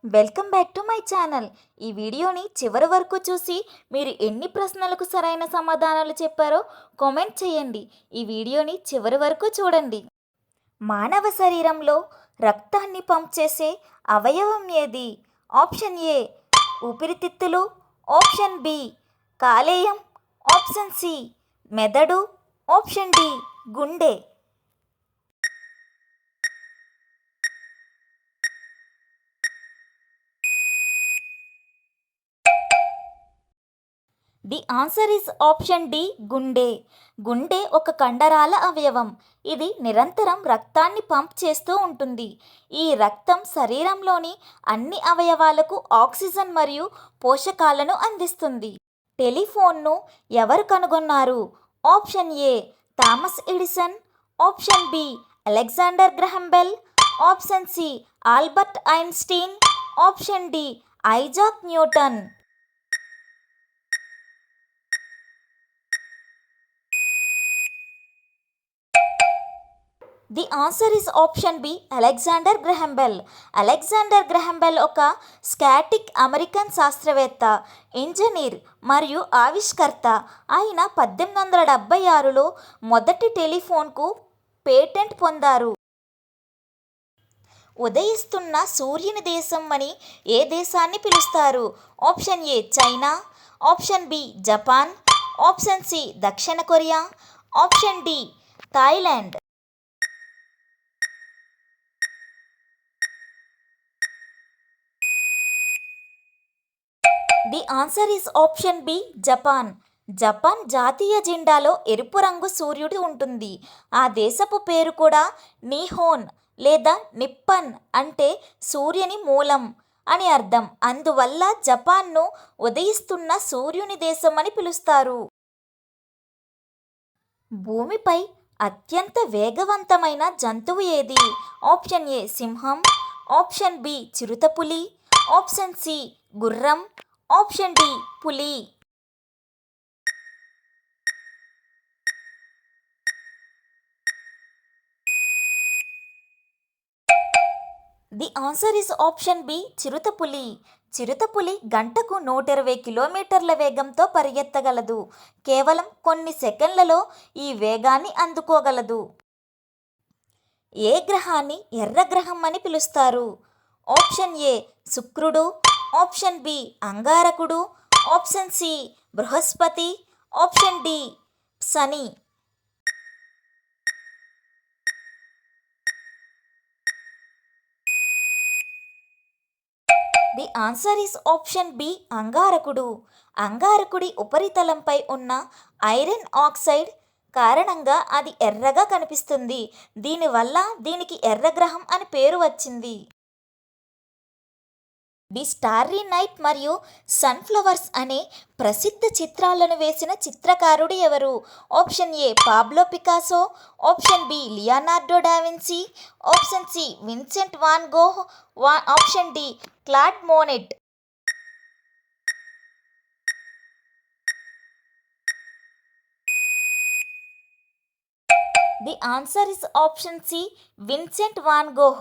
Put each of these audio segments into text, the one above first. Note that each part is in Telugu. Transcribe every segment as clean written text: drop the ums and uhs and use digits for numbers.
Welcome back to my channel. ఈ వీడియోని చివరి వరకు చూసి మీరు ఎన్ని ప్రశ్నలకు సరైన సమాధానాలు చెప్పారో కామెంట్ చేయండి. ఈ వీడియోని చివరి వరకు చూడండి. మానవ శరీరంలో రక్తాన్ని పంప్ చేసే అవయవం ఏది? ఆప్షన్ ఏ ఊపిరితిత్తులు, ఆప్షన్ బి కాలేయం, ఆప్షన్ సి మెదడు, ఆప్షన్ డి గుండె. The answer is option D గుండె. గుండె ఒక కండరాల అవయవం. ఇది నిరంతరం రక్తాన్ని పంప్ చేస్తూ ఉంటుంది. ఈ రక్తం శరీరంలోని అన్ని అవయవాలకు ఆక్సిజన్ మరియు పోషకాలను అందిస్తుంది. టెలిఫోన్ను ఎవరు కనుగొన్నారు? Option A Thomas Edison, option B Alexander Graham Bell, option C Albert Einstein, option D Isaac Newton. The answer is option B Alexander Graham Bell. Alexander Graham Bell ఒక స్కాటిక్ అమెరికన్ శాస్త్రవేత్త, ఇంజనీర్ మరియు ఆవిష్కర్త. ఆయన 1876లో మొదటి టెలిఫోన్కు పేటెంట్ పొందారు. ఉదయిస్తున్న సూర్యుని దేశం అని ఏ దేశాన్ని పిలుస్తారు? Option A China, option B Japan, option C దక్షిణ Korea, option D Thailand. The answer is option B Japan. Japan జాతీయ జెండాలో ఎరుపు రంగు సూర్యుడు ఉంటుంది. ఆ దేశపు పేరు కూడా నిహోన్ లేదా నిప్పన్, అంటే సూర్యుని మూలం అని అర్థం. అందువల్ల జపాన్ను ఉదయిస్తున్న సూర్యుని దేశం అని పిలుస్తారు. భూమిపై అత్యంత వేగవంతమైన జంతువు ఏది? ఆప్షన్ ఏ సింహం, ఆప్షన్ బి చిరుతపులి, ఆప్షన్ సి గుర్రం, ఆప్షన్ డి పులి. The answer is option B చిరుతపులి. చిరుతపులి గంటకు 120 కిలోమీటర్ల వేగంతో పరిగెత్తగలదు. కేవలం కొన్ని సెకండ్లలో ఈ వేగాన్ని అందుకోగలదు. ఏ గ్రహాన్ని ఎర్రగ్రహం అని పిలుస్తారు? ఆప్షన్ ఏ శుక్రుడు, ఆప్షన్ బి అంగారకుడు, ఆప్షన్ సి బృహస్పతి, ఆప్షన్ డి శని. The answer is option B అంగారకుడు. అంగారకుడి ఉపరితలంపై ఉన్న ఐరన్ ఆక్సైడ్ కారణంగా అది ఎర్రగా కనిపిస్తుంది. దీనివల్ల దీనికి ఎర్రగ్రహం అని పేరు వచ్చింది. ది స్టార్రీ నైట్ మరియు సన్ఫ్లవర్స్ అనే ప్రసిద్ధ చిత్రాలను వేసిన చిత్రకారుడు ఎవరు? Option A Pablo Picasso, option B Leonardo da Vinci, option C Vincent van Gogh, option D Claude Monet. The answer is option C Vincent van Gogh.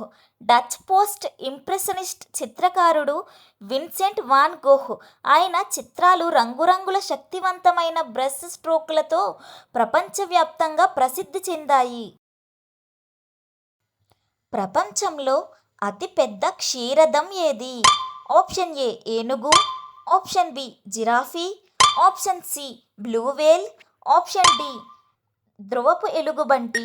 Dutch post impressionist చిత్రకారుడు విన్సెంట్ వాన్ గోహ్. ఆయన చిత్రాలు రంగురంగుల శక్తివంతమైన బ్రష్ స్ట్రోకులతో ప్రపంచవ్యాప్తంగా ప్రసిద్ధి చెందాయి. ప్రపంచంలో అతిపెద్ద క్షీరదం ఏది? ఆప్షన్ ఏ ఏనుగు, option B giraffe, option C blue whale, option D ధ్రువపు ఎలుగుబంటి.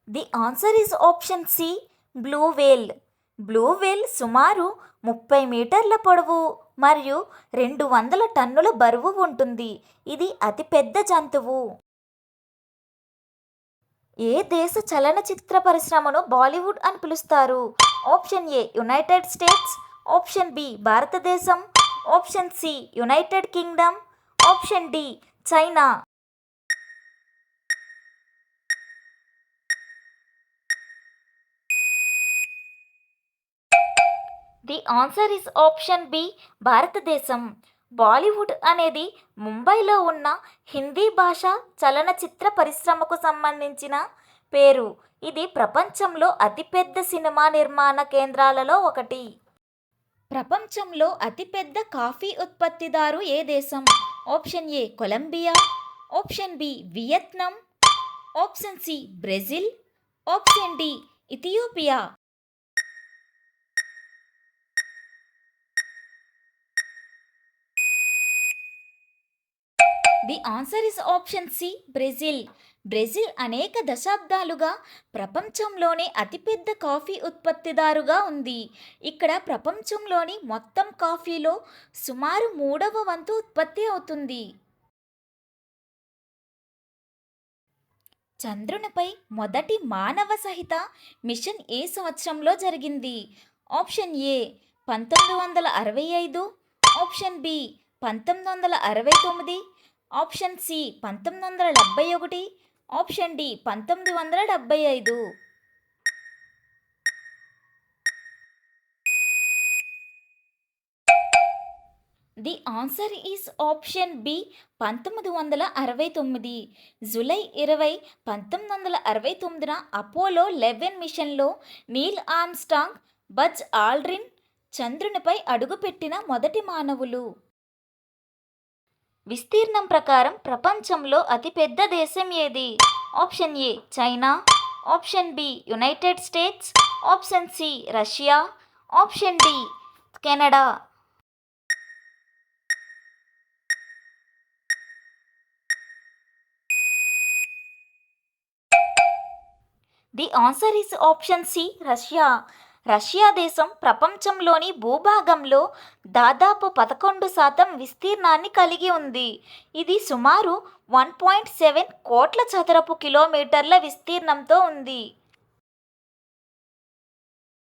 The answer is option C blue whale. Blue whale సుమారు 30 మీటర్ల పొడవు మరియు 200 టన్నుల బరువు ఉంటుంది. ఇది అతిపెద్ద జంతువు. ఏ దేశ చలనచిత్ర పరిశ్రమను బాలీవుడ్ అని పిలుస్తారు? Option A United States, option B భారతదేశం, option C United Kingdom, option D China. The answer is option B భారతదేశం. బాలీవుడ్ అనేది ముంబైలో ఉన్న హిందీ భాష చలనచిత్ర పరిశ్రమకు సంబంధించిన పేరు. ఇది ప్రపంచంలో అతిపెద్ద సినిమా నిర్మాణ కేంద్రాలలో ఒకటి. ప్రపంచంలో అతిపెద్ద కాఫీ ఉత్పత్తిదారు ఏ దేశం? Option A Colombia, option B Vietnam, option C Brazil, option D Ethiopia. The answer is option C Brazil. Brazil అనేక దశాబ్దాలుగా ప్రపంచంలోనే అతిపెద్ద కాఫీ ఉత్పత్తిదారుగా ఉంది. ఇక్కడ ప్రపంచంలోని మొత్తం కాఫీలో సుమారు 3వ వంతు ఉత్పత్తి అవుతుంది. చంద్రునిపై మొదటి మానవ సహిత మిషన్ ఏ సంవత్సరంలో జరిగింది? Option A 1965, option B 1969, option C 1971, option D 1975. The answer is option B 1969. July 20, 1969న అపోలో 11 మిషన్లో నీల్ ఆర్మ్స్ట్రాంగ్, బజ్ ఆల్డ్రిన్ చంద్రునిపై అడుగుపెట్టిన మొదటి మానవులు. విస్తీర్ణం ప్రకారం ప్రపంచంలో అతిపెద్ద దేశం ఏది? Option A China, option B United States, option C Russia, option D Canada. The answer is option C Russia. Russia దేశం ప్రపంచంలోని భూభాగంలో దాదాపు 11% విస్తీర్ణాన్ని కలిగి ఉంది. ఇది సుమారు 1.7 కోట్ల చదరపు కిలోమీటర్ల విస్తీర్ణంతో ఉంది.